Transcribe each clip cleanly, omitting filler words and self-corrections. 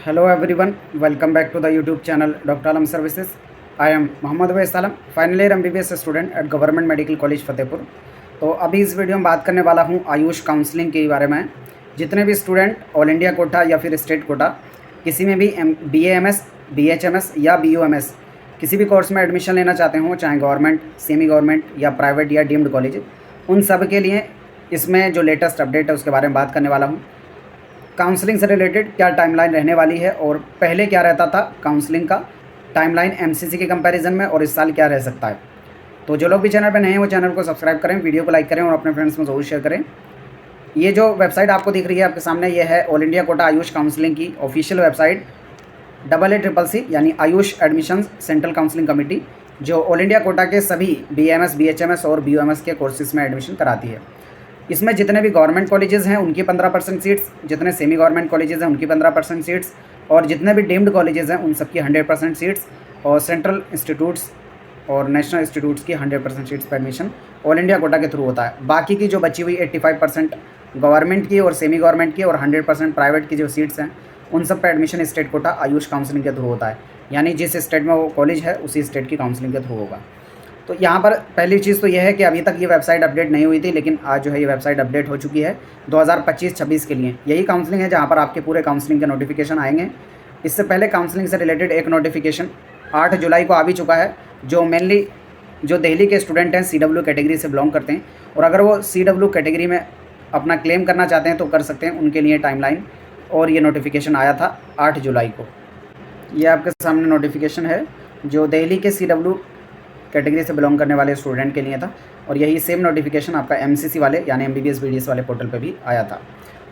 Hello everyone, welcome back to the YouTube channel Dr. Alam Services. I am Mohammad Awais Alam, final year MBBS student at government medical college Fatehpur. तो अभी इस video में बात करने वाला हूँ Ayush counselling के बारे में। जितने भी स्टूडेंट ऑल इंडिया कोटा या फिर स्टेट कोटा किसी में भी BAMS, BHMS या BUMS किसी भी कोर्स में एडमिशन लेना चाहते हो, चाहे गवर्नमेंट, सेमी गवर्नमेंट या प्राइवेट या डीम्ड कॉलेज, उन सब के लिए इसमें जो लेटेस्ट अपडेट है उसके बारे में बात करने वाला हूँ। काउंसलिंग से रिलेटेड क्या टाइमलाइन रहने वाली है और पहले क्या रहता था काउंसलिंग का टाइमलाइन MCC के कंपैरिजन में, और इस साल क्या रह सकता है। तो जो लोग भी चैनल पर नए हैं वो चैनल को सब्सक्राइब करें, वीडियो को लाइक करें और अपने फ्रेंड्स में ज़रूर शेयर करें। ये जो वेबसाइट आपको दिख रही है आपके सामने, ये है all India quota Ayush counselling की ऑफिशियल वेबसाइट AACCC यानी Ayush admission central counselling committee, जो ऑल इंडिया कोटा के सभी BAMS, BHMS और BUMS के कोर्सेज में एडमिशन कराती है। इसमें जितने भी गवर्नमेंट कॉलेजेस हैं उनकी 15% सीट्स, जितने सेमी गवर्नमेंट कॉलेजेस हैं उनकी 15% सीट्स, और जितने भी डीम्ड कॉलेजेस हैं उन सबकी 100% सीट्स, और सेंट्रल इंस्टीट्यूट्स और नेशनल इंस्टीट्यूट्स की 100% सीट्स पर एडमिशन ऑल इंडिया कोटा के थ्रू होता है। बाकी की जो बची हुई 85% गवर्नमेंट की और सेमी गवर्नमेंट की और 100% प्राइवेट की जो सीट्स हैं उन सब पर admission state quota Ayush counselling के थ्रू होता है। यानी जिस स्टेट में वो कॉलेज है उसी स्टेट की काउंसलिंग के थ्रू होगा। तो यहाँ पर पहली चीज़ तो यह है कि अभी तक ये वेबसाइट अपडेट नहीं हुई थी, लेकिन आज जो है ये वेबसाइट अपडेट हो चुकी है 2025-26 के लिए। यही काउंसलिंग है जहाँ पर आपके पूरे काउंसलिंग के नोटिफिकेशन आएंगे। इससे पहले काउंसलिंग से रिलेटेड एक नोटिफिकेशन 8 जुलाई को आ भी चुका है, जो मेनली जो दिल्ली के स्टूडेंट हैं CW कैटेगरी से बिलोंग करते हैं, और अगर वो CW कैटेगरी में अपना क्लेम करना चाहते हैं तो कर सकते हैं, उनके लिए टाइमलाइन और ये नोटिफिकेशन आया था 8 जुलाई को। ये आपके सामने नोटिफिकेशन है जो दिल्ली के CW कैटेगरी से बिलोंग करने वाले स्टूडेंट के लिए था, और यही सेम नोटिफिकेशन आपका MCC वाले यानी MBBS BDS वाले पोर्टल पे भी आया था।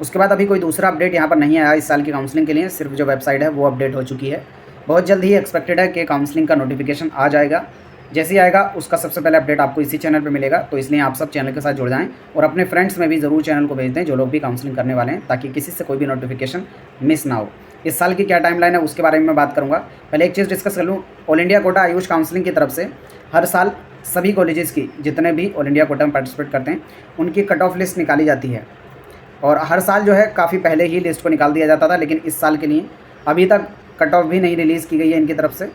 उसके बाद अभी कोई दूसरा अपडेट यहाँ पर नहीं आया इस साल की काउंसलिंग के लिए, सिर्फ जो वेबसाइट है वो अपडेट हो चुकी है। बहुत जल्द ही एक्सपेक्टेड है कि काउंसलिंग का नोटिफिकेशन आ जाएगा। जैसे ही आएगा उसका सबसे पहले अपडेट आपको इसी चैनल पर मिलेगा, तो इसलिए आप सब चैनल के साथ जुड़ जाएँ और अपने फ्रेंड्स में भी ज़रूर चैनल को भेज दें जो लोग भी काउंसलिंग करने वाले हैं, ताकि किसी से कोई भी नोटिफिकेशन मिस ना हो। इस साल की क्या टाइमलाइन है उसके बारे में मैं बात करूँगा। पहले एक चीज़ डिस्कस कर लूँ, all India quota Ayush counselling की तरफ से हर साल सभी कॉलेजेस की जितने भी ऑल इंडिया कोटा में पार्टिसिपेट करते हैं उनकी कट ऑफ लिस्ट निकाली जाती है, और हर साल जो है काफ़ी पहले ही लिस्ट को निकाल दिया जाता था, लेकिन इस साल के लिए अभी तक कट ऑफ भी नहीं रिलीज़ की गई है इनकी तरफ से,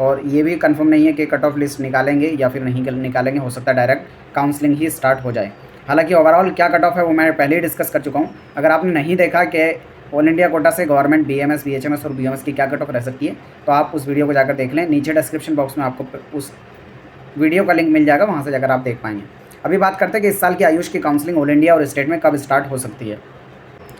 और ये भी कंफर्म नहीं है कि कट ऑफ लिस्ट निकालेंगे या फिर नहीं निकालेंगे। हो सकता है डायरेक्ट काउंसलिंग ही स्टार्ट हो जाए। हालांकि ओवरऑल क्या कट ऑफ है वो मैं पहले ही डिस्कस कर चुका हूँ। अगर आपने नहीं देखा कि ऑल इंडिया कोटा से गवर्नमेंट BAMS, BHMS और BUMS की क्या कट ऑफ रह सकती है, तो आप उस वीडियो को जाकर देख लें। नीचे डिस्क्रिप्शन बॉक्स में आपको उस वीडियो का लिंक मिल जाएगा, वहाँ से जाकर आप देख पाएंगे। अभी बात करते हैं कि इस साल की आयुष की काउंसलिंग ऑल इंडिया और स्टेट में कब स्टार्ट हो सकती है।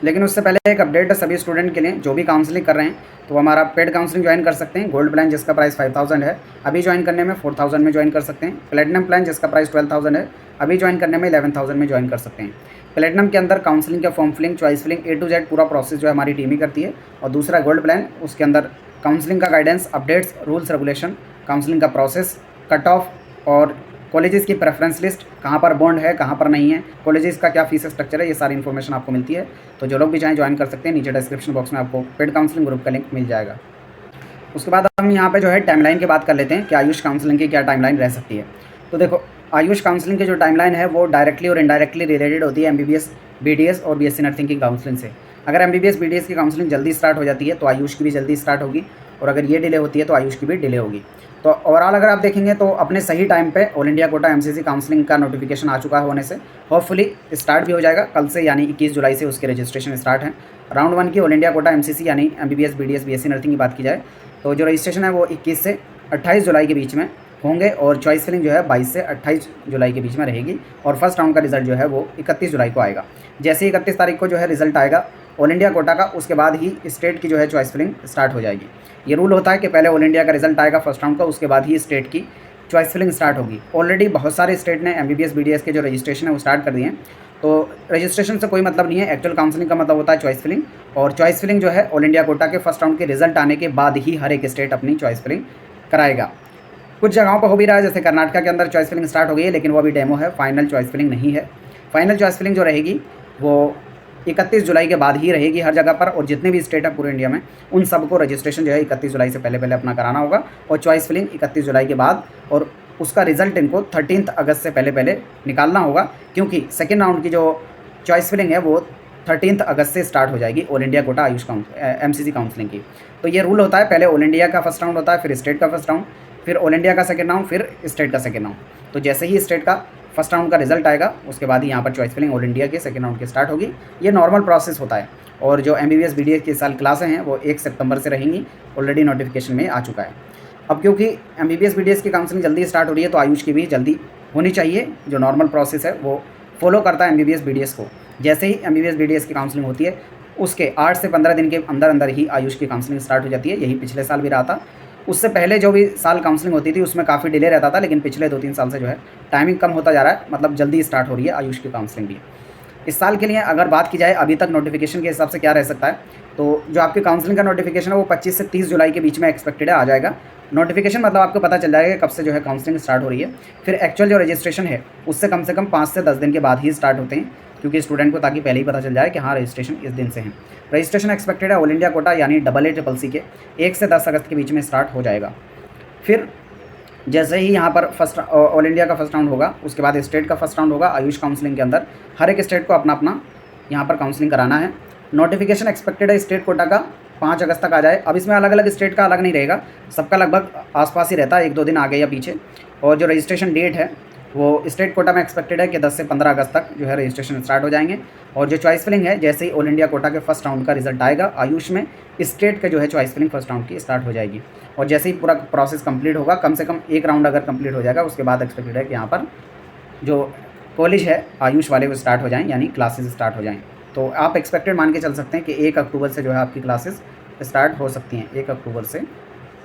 लेकिन उससे पहले एक अपडेट है सभी स्टूडेंट के लिए जो भी काउंसलिंग कर रहे हैं, तो हमारा पेड काउंसलिंग ज्वाइन कर सकते हैं। गोल्ड प्लान जिसका प्राइस 5000 है, अभी ज्वाइन करने में 4000 में ज्वाइन कर सकते हैं। प्लेटिनम प्लान जिसका प्राइस 12000 है, अभी ज्वाइन करने में 11000 में ज्वाइन कर सकते हैं। प्लेटिनम के अंदर काउंसलिंग का form filling, choice filling A to Z पूरा प्रोसेस जो है हमारी टीम ही करती है। और दूसरा गोल्ड प्लान, उसके अंदर काउंसलिंग का guidance, updates, rules regulation, counselling का प्रोसेस, कट ऑफ और कॉलेजेस की प्रेफरेंस लिस्ट, कहाँ पर बॉन्ड है कहाँ पर नहीं है, कॉलेजेस का क्या फीस स्ट्रक्चर है, ये सारी इन्फॉर्मेशन आपको मिलती है। तो जो लोग भी चाहें ज्वाइन कर सकते हैं। नीचे डिस्क्रिप्शन बॉक्स में आपको पेड काउंसलिंग ग्रुप का लिंक मिल जाएगा। उसके बाद हम यहाँ पे जो है टाइमलाइन की बात कर लेते हैं कि आयुष काउंसलिंग की क्या टाइमलाइन रह सकती है। तो देखो, आयुष काउंसलिंग की जो टाइमलाइन है वो डायरेक्टली और इनडायरेक्टली रिलेटेड होती है MBBS BDS और BSc नर्सिंग की काउंसलिंग से। अगर MBBS BDS की काउंसलिंग जल्दी स्टार्ट हो जाती है तो आयुष की भी जल्दी स्टार्ट होगी, और अगर ये डिले होती है तो आयुष की भी डिले होगी। तो ओवरऑल अगर आप देखेंगे तो अपने सही टाइम पे all India quota MCC counselling का नोटिफिकेशन आ चुका है होने से होपफुली स्टार्ट भी हो जाएगा कल से, यानी 21 जुलाई से उसके रजिस्ट्रेशन स्टार्ट है। राउंड 1 की ऑल इंडिया कोटा MCC यानी MBBS BDS BSc नर्सिंग की बात की जाए तो जो रजिस्ट्रेशन है वो 21 से 28 जुलाई के बीच में होंगे, और चॉइस फिलिंग जो है 22 से 28 जुलाई के बीच में रहेगी, और फर्स्ट राउंड का रिजल्ट जो है वो 31 जुलाई को आएगा। जैसे ही 31 तारीख को जो है रिजल्ट आएगा ऑल इंडिया कोटा का, उसके बाद ही स्टेट की जो है चॉइस फिलिंग स्टार्ट हो जाएगी। ये रूल होता है कि पहले ऑल इंडिया का रिजल्ट आएगा फर्स्ट राउंड का, उसके बाद ही स्टेट की चॉइस फिलिंग स्टार्ट होगी। ऑलरेडी बहुत सारे स्टेट ने MBBS BDS के जो रजिस्ट्रेशन है वो स्टार्ट कर दिए हैं। तो रजिस्ट्रेशन से कोई मतलब नहीं है, एक्चुअल काउंसलिंग का मतलब होता है चॉइस फिलिंग, और चॉइस फिलिंग जो है ऑल इंडिया कोटा के फर्स्ट राउंड के रिजल्ट आने के बाद ही हर एक स्टेट अपनी चॉइस फिलिंग कराएगा। कुछ जगहों पर हो भी रहा है, जैसे कर्नाटक के अंदर चॉइस फिलिंग स्टार्ट हो गई है, लेकिन वो अभी डेमो है, फाइनल चॉइस फिलिंग नहीं है। फाइनल चॉइस फिलिंग जो रहेगी वो 31 जुलाई के बाद ही रहेगी हर जगह पर, और जितने भी स्टेट है पूरे इंडिया में उन सबको रजिस्ट्रेशन जो है 31 जुलाई से पहले अपना कराना होगा, और चॉइस फिलिंग 31 जुलाई के बाद, और उसका रिजल्ट इनको 13 अगस्त से पहले निकालना होगा, क्योंकि सेकेंड राउंड की जो चॉइस फिलिंग है वो 13 अगस्त से स्टार्ट हो जाएगी all India quota Ayush MCC counselling की। तो ये रूल होता है, पहले ऑल इंडिया का फर्स्ट राउंड होता है, फिर स्टेट का फर्स्ट राउंड, फिर ऑल इंडिया का सेकेंड राउंड, फिर स्टेट का सेकेंड राउंड। तो जैसे ही स्टेट का फर्स्ट राउंड का रिजल्ट आएगा उसके बाद ही यहाँ पर चॉइस फिलिंग ऑल इंडिया के सेकेंड राउंड की स्टार्ट होगी। ये नॉर्मल प्रोसेस होता है। और जो MBBS BDS की साल क्लासें हैं वो 1 सितंबर से रहेंगी, ऑलरेडी नोटिफिकेशन में आ चुका है। अब क्योंकि MBBS BDS की काउंसलिंग जल्दी स्टार्ट हो रही है तो आयुष की भी जल्दी होनी चाहिए। जो नॉर्मल प्रोसेस है वो फॉलो करता है MBBS BDS को। जैसे ही MBBS BDS की काउंसलिंग होती है उसके 8 से 15 दिन के अंदर अंदर ही आयुष की काउंसलिंग स्टार्ट हो जाती है। यही पिछले साल भी रहा था। उससे पहले जो भी साल काउंसलिंग होती थी उसमें काफ़ी डिले रहता था, लेकिन पिछले 2-3 साल से जो है टाइमिंग कम होता जा रहा है, मतलब जल्दी स्टार्ट हो रही है आयुष की काउंसलिंग भी। इस साल के लिए अगर बात की जाए अभी तक नोटिफिकेशन के हिसाब से क्या रह सकता है, तो जो आपकी काउंसलिंग का नोटिफिकेशन है वो 25 से 30 जुलाई के बीच में एक्सपेक्टेड है आ जाएगा नोटिफिकेशन। मतलब आपको पता चल जाएगा कब से जो है काउंसलिंग स्टार्ट हो रही है। फिर एक्चुअल जो रजिस्ट्रेशन है उससे कम 5 से 10 दिन के बाद ही स्टार्ट होते हैं, क्योंकि स्टूडेंट को ताकि पहले ही पता चल जाए कि हाँ रजिस्ट्रेशन इस दिन से है। रजिस्ट्रेशन एक्सपेक्टेड है ऑल इंडिया कोटा यानी AA CCC के 1 से 10 अगस्त के बीच में स्टार्ट हो जाएगा। फिर जैसे ही यहाँ पर फर्स्ट ऑल इंडिया का फर्स्ट राउंड होगा उसके बाद स्टेट का फर्स्ट राउंड होगा आयुष काउंसलिंग के अंदर। हर एक स्टेट को अपना अपना यहाँ पर काउंसलिंग कराना है। नोटिफिकेशन एक्सपेक्टेड है स्टेट कोटा का 5 अगस्त तक आ जाए। अब इसमें अलग अलग स्टेट का अलग नहीं रहेगा, सबका लगभग आसपास ही रहता है, 1-2 दिन आगे या पीछे। और जो रजिस्ट्रेशन डेट है वो स्टेट कोटा में एक्सपेक्टेड है कि 10 से 15 अगस्त तक जो है रजिस्ट्रेशन स्टार्ट हो जाएंगे। और जो चॉइस फिलिंग है जैसे ही ऑल इंडिया कोटा के फर्स्ट राउंड का रिजल्ट आएगा आयुष में स्टेट का जो है चॉइस फिलिंग फर्स्ट राउंड की स्टार्ट हो जाएगी। और जैसे ही पूरा प्रोसेस कंप्लीट होगा, कम से कम 1 राउंड अगर कंप्लीट हो जाएगा उसके बाद एक्सपेक्टेड है कि यहाँ पर जो कॉलेज है आयुष वाले वो स्टार्ट हो जाएँ, यानी क्लासेस स्टार्ट हो जाएँ। तो आप एक्सपेक्टेड मान के चल सकते हैं कि 1 अक्टूबर से जो है आपकी क्लासेस स्टार्ट हो सकती हैं, 1 अक्टूबर से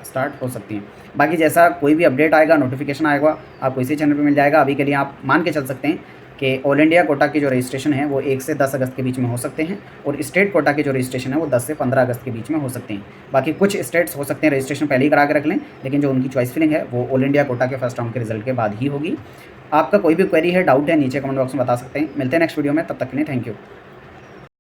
स्टार्ट हो सकती हैं। बाकी जैसा कोई भी अपडेट आएगा, नोटिफिकेशन आएगा, आपको इसी चैनल पे मिल जाएगा। अभी के लिए आप मान के चल सकते हैं कि ऑल इंडिया कोटा की जो रजिस्ट्रेशन है वो 1 से 10 अगस्त के बीच में हो सकते हैं और स्टेट कोटा के जो रजिस्ट्रेशन है वो 10 से 15 अगस्त के बीच में हो सकते हैं। बाकी कुछ स्टेट्स हो सकते हैं रजिस्ट्रेशन पहले ही करा के रख लें, लेकिन जो उनकी चॉइस फिलिंग है वो ऑल इंडिया कोटा के फर्स्ट राउंड के रिजल्ट के बाद ही होगी। आपका कोई भी क्वेरी है, डाउट है, नीचे कमेंट बॉक्स में बता सकते हैं। मिलते हैं नेक्स्ट वीडियो में, तब तक के लिए थैंक यू।